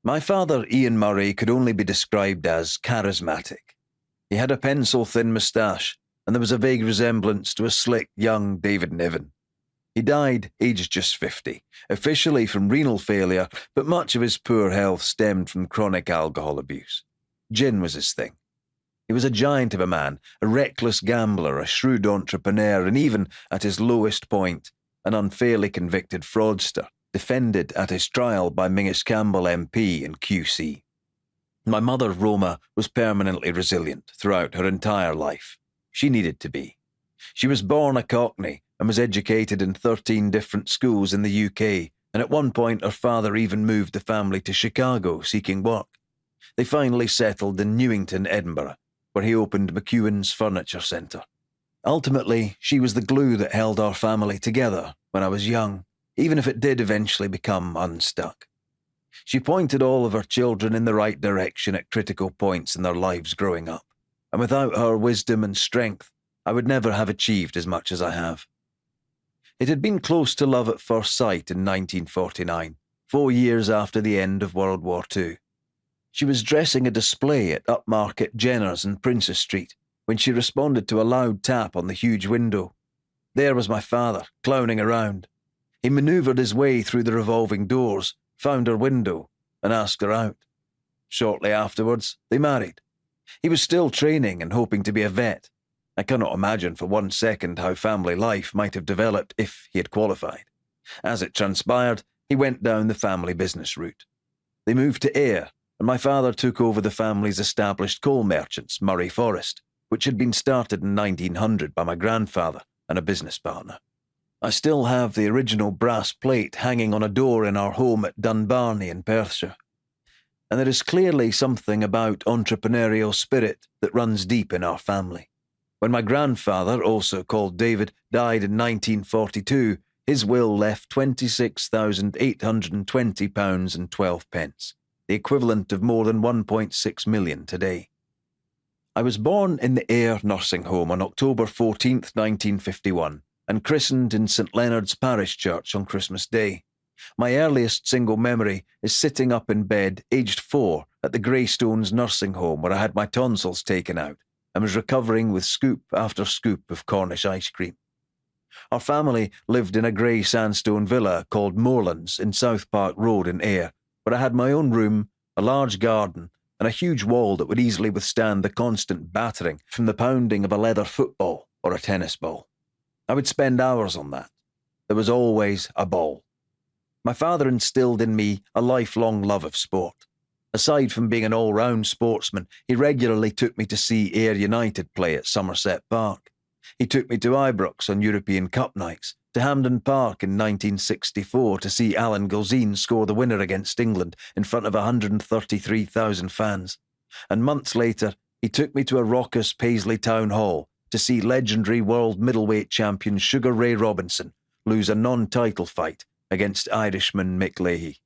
My father, Ian Murray, could only be described as charismatic. He had a pencil-thin moustache, and there was a vague resemblance to a slick, young David Niven. He died aged just 50, officially from renal failure, but much of his poor health stemmed from chronic alcohol abuse. Gin was his thing. He was a giant of a man, a reckless gambler, a shrewd entrepreneur, and even, at his lowest point, an unfairly convicted fraudster, defended at his trial by Mingus Campbell MP and QC. My mother, Roma, was permanently resilient throughout her entire life. She needed to be. She was born a Cockney and was educated in 13 different schools in the UK, and at one point her father even moved the family to Chicago seeking work. They finally settled in Newington, Edinburgh, where he opened McEwen's Furniture Centre. Ultimately, she was the glue that held our family together when I was young, even if it did eventually become unstuck. She pointed all of her children in the right direction at critical points in their lives growing up, and without her wisdom and strength, I would never have achieved as much as I have. It had been close to love at first sight in 1949, 4 years after the end of World War II. She was dressing a display at upmarket Jenner's in Princess Street when she responded to a loud tap on the huge window. There was my father, clowning around. He manoeuvred his way through the revolving doors, found her window, and asked her out. Shortly afterwards, they married. He was still training and hoping to be a vet. I cannot imagine for 1 second how family life might have developed if he had qualified. As it transpired, he went down the family business route. They moved to Ayr, and my father took over the family's established coal merchants, Murray Forest, which had been started in 1900 by my grandfather and a business partner. I still have the original brass plate hanging on a door in our home at Dunbarney in Perthshire. And there is clearly something about entrepreneurial spirit that runs deep in our family. When my grandfather, also called David, died in 1942, his will left £26,820.12, the equivalent of more than 1.6 million today. I was born in the Ayr nursing home on October 14th, 1951, and christened in St Leonard's Parish Church on Christmas Day. My earliest single memory is sitting up in bed, aged 4, at the Greystones nursing home where I had my tonsils taken out and was recovering with scoop after scoop of Cornish ice cream. Our family lived in a grey sandstone villa called Moorlands in South Park Road in Ayr, where I had my own room, a large garden, and a huge wall that would easily withstand the constant battering from the pounding of a leather football or a tennis ball. I would spend hours on that. There was always a ball. My father instilled in me a lifelong love of sport. Aside from being an all-round sportsman, he regularly took me to see Ayr United play at Somerset Park. He took me to Ibrox on European Cup nights, to Hampden Park in 1964 to see Alan Gilzean score the winner against England in front of 133,000 fans. And months later, he took me to a raucous Paisley Town Hall to see legendary world middleweight champion Sugar Ray Robinson lose a non-title fight against Irishman Mick Leahy.